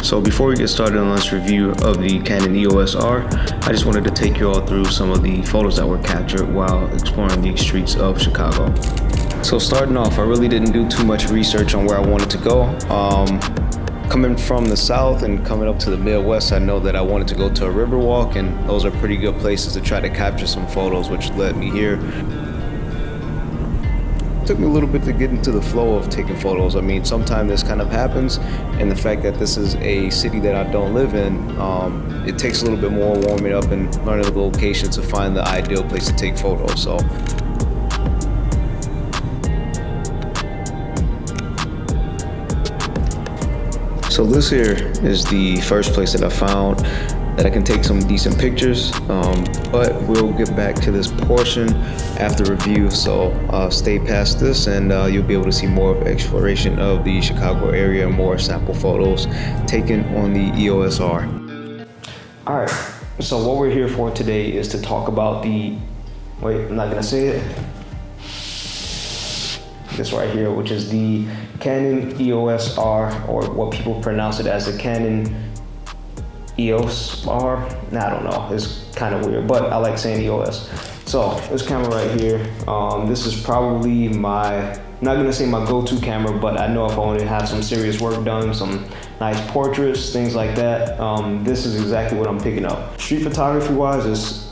So before we get started on this review of the Canon EOS R, I just wanted to take you all through some of the photos that were captured while exploring the streets of Chicago. So starting off, I really didn't do too much research on where I wanted to go. Coming from the south and coming up to the Midwest, I know that I wanted to go to a Riverwalk, and those are pretty good places to try to capture some photos, which led me here. It took me a little bit to get into the flow of taking photos. I mean, sometimes this kind of happens, and the fact that this is a city that I don't live in, it takes a little bit more warming up and learning the location to find the ideal place to take photos. So this here is the first place that I found that I can take some decent pictures, but we'll get back to this portion after review, so stay past this and you'll be able to see more of exploration of the Chicago area, more sample photos taken on the EOS R. Alright, so what we're here for today is to talk about I'm not gonna say it. This right here, which is the Canon EOS R, or what people pronounce it as the Canon EOS R. I don't know, it's kind of weird, but I like saying EOS. So this camera right here, this is probably I'm not gonna say my go-to camera, but I know if I want to have some serious work done, some nice portraits, things like that, this is exactly what I'm picking up. Street photography wise, is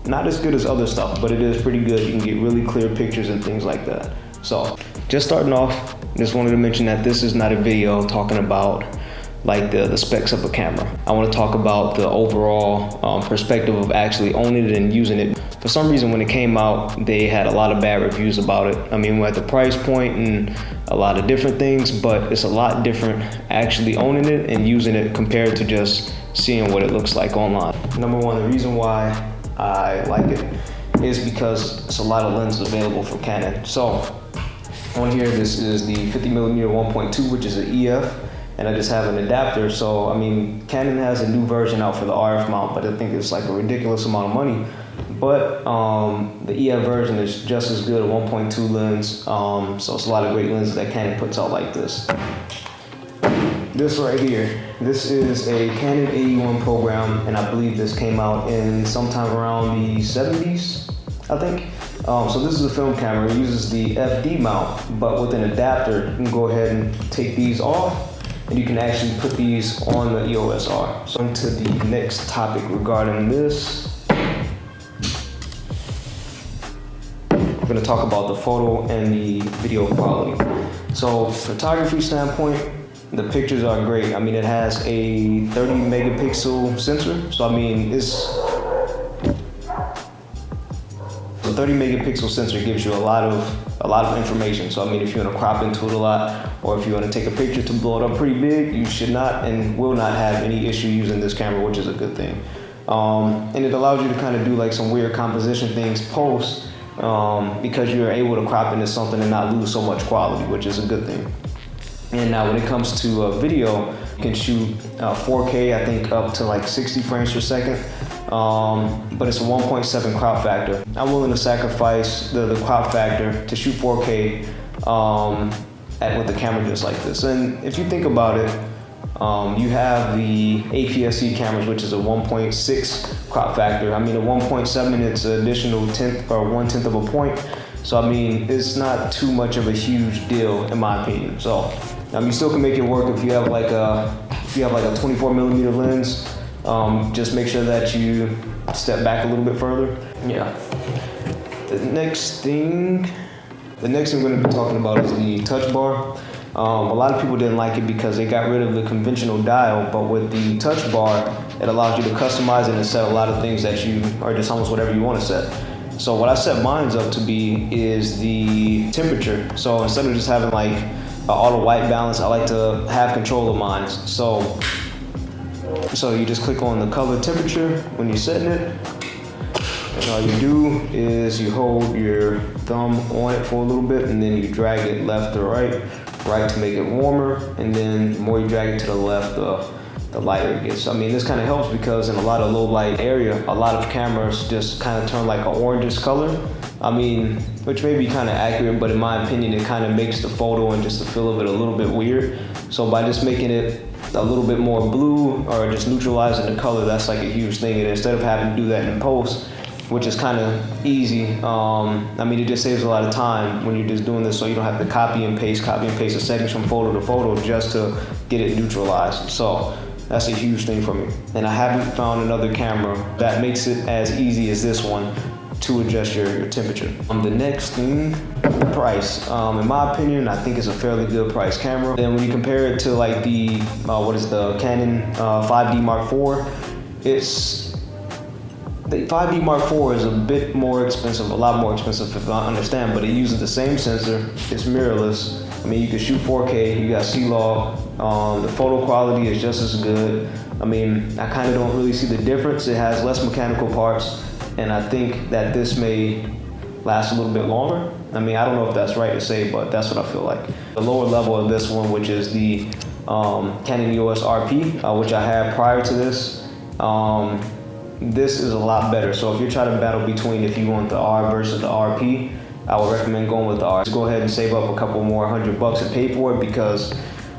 not as good as other stuff, but it is pretty good. You can get really clear pictures and things like that. So just starting off, just wanted to mention that this is not a video talking about like the specs of a camera. I want to talk about the overall perspective of actually owning it and using it. For some reason, when it came out, they had a lot of bad reviews about it. I mean, we're at the price point and a lot of different things, but it's a lot different actually owning it and using it compared to just seeing what it looks like online. Number one, the reason why I like it is because it's a lot of lenses available from Canon. So on here, this is the 50mm 1.2, which is an EF, and I just have an adapter. So I mean, Canon has a new version out for the RF mount, but I think it's like a ridiculous amount of money. But the EF version is just as good, a 1.2 lens. So it's a lot of great lenses that Canon puts out like this. This right here, this is a Canon 81 program, and I believe this came out in sometime around the 70s, I think. So this is a film camera. It uses the FD mount, but with an adapter, you can go ahead and take these off, and you can actually put these on the EOS R. So into the next topic regarding this, we're gonna talk about the photo and the video quality. So photography standpoint, the pictures are great. I mean, it has a 30 megapixel sensor. So I mean, the 30 megapixel sensor gives you a lot of information. So I mean, if you want to crop into it a lot, or if you want to take a picture to blow it up pretty big, you should not and will not have any issue using this camera, which is a good thing. And it allows you to kind of do like some weird composition things post, because you're able to crop into something and not lose so much quality, which is a good thing. And now when it comes to video, you can shoot 4K, I think up to like 60 frames per second, but it's a 1.7 crop factor. I'm willing to sacrifice the crop factor to shoot 4K with a camera just like this. And if you think about it, you have the APS-C cameras, which is a 1.6 crop factor. I mean, a 1.7, it's an additional 1/10 of a point. So I mean, it's not too much of a huge deal in my opinion. So you still can make it work if you have like a 24mm lens. Just make sure that you step back a little bit further. Yeah. The next thing we're going to be talking about is the touch bar. A lot of people didn't like it because they got rid of the conventional dial, but with the touch bar, it allows you to customize it and set a lot of things that you are just almost whatever you want to set. So what I set mine up to be is the temperature. So instead of just having like auto white balance, I like to have control of mine. So you just click on the color temperature when you're setting it. And all you do is you hold your thumb on it for a little bit, and then you drag it left or right to make it warmer. And then the more you drag it to the left, the lighter it gets. I mean, this kind of helps because in a lot of low light area, a lot of cameras just kind of turn like an orangish color. I mean, which may be kind of accurate, but in my opinion, it kind of makes the photo and just the feel of it a little bit weird. So by just making it a little bit more blue or just neutralizing the color, that's like a huge thing. And instead of having to do that in post, which is kind of easy, I mean, it just saves a lot of time when you're just doing this, so you don't have to copy and paste the settings from photo to photo just to get it neutralized. So that's a huge thing for me. And I haven't found another camera that makes it as easy as this one to adjust your temperature. The next thing, the price. In my opinion, I think it's a fairly good price camera. And when you compare it to like the, the Canon 5D Mark IV, the 5D Mark IV is a bit more expensive, a lot more expensive if I understand, but it uses the same sensor, it's mirrorless. I mean, you can shoot 4K, you got C-Log, the photo quality is just as good. I mean, I kind of don't really see the difference. It has less mechanical parts, and I think that this may last a little bit longer. I mean, I don't know if that's right to say, but that's what I feel like. The lower level of this one, which is the Canon EOS RP, which I had prior to this, this is a lot better. So if you're trying to battle between if you want the R versus the RP, I would recommend going with the R. Just go ahead and save up a couple more $100 and pay for it, because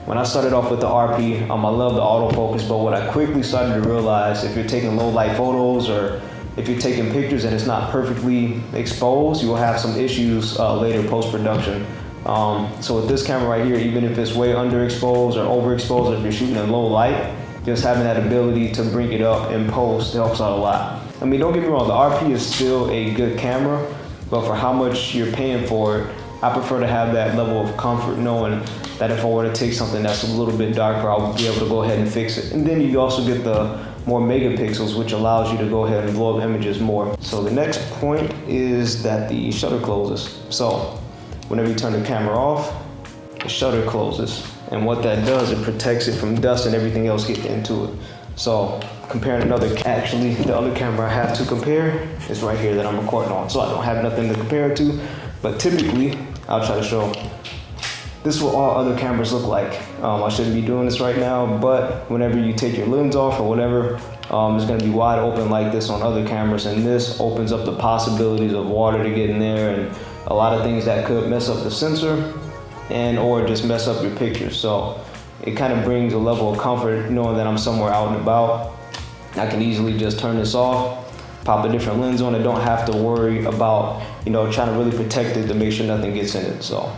when I started off with the RP, I love the autofocus, but what I quickly started to realize, if you're taking low light photos or if you're taking pictures and it's not perfectly exposed, you will have some issues later post-production. So with this camera right here, even if it's way underexposed or overexposed, or if you're shooting in low light, just having that ability to bring it up in post helps out a lot. I mean, don't get me wrong, the RP is still a good camera, but for how much you're paying for it, I prefer to have that level of comfort knowing that if I were to take something that's a little bit darker, I'll be able to go ahead and fix it. And then you also get the more megapixels, which allows you to go ahead and blow up images more. So the next point is that the shutter closes. So whenever you turn the camera off, the shutter closes. And what that does, it protects it from dust and everything else getting into it. So comparing actually the other camera I have to compare is right here that I'm recording on. So I don't have nothing to compare it to, but typically I'll try to show. This is what all other cameras look like. I shouldn't be doing this right now, but whenever you take your lens off or whatever, it's gonna be wide open like this on other cameras, and this opens up the possibilities of water to get in there and a lot of things that could mess up the sensor and or just mess up your pictures. So it kind of brings a level of comfort knowing that I'm somewhere out and about. I can easily just turn this off, pop a different lens on it, don't have to worry about, trying to really protect it to make sure nothing gets in it. So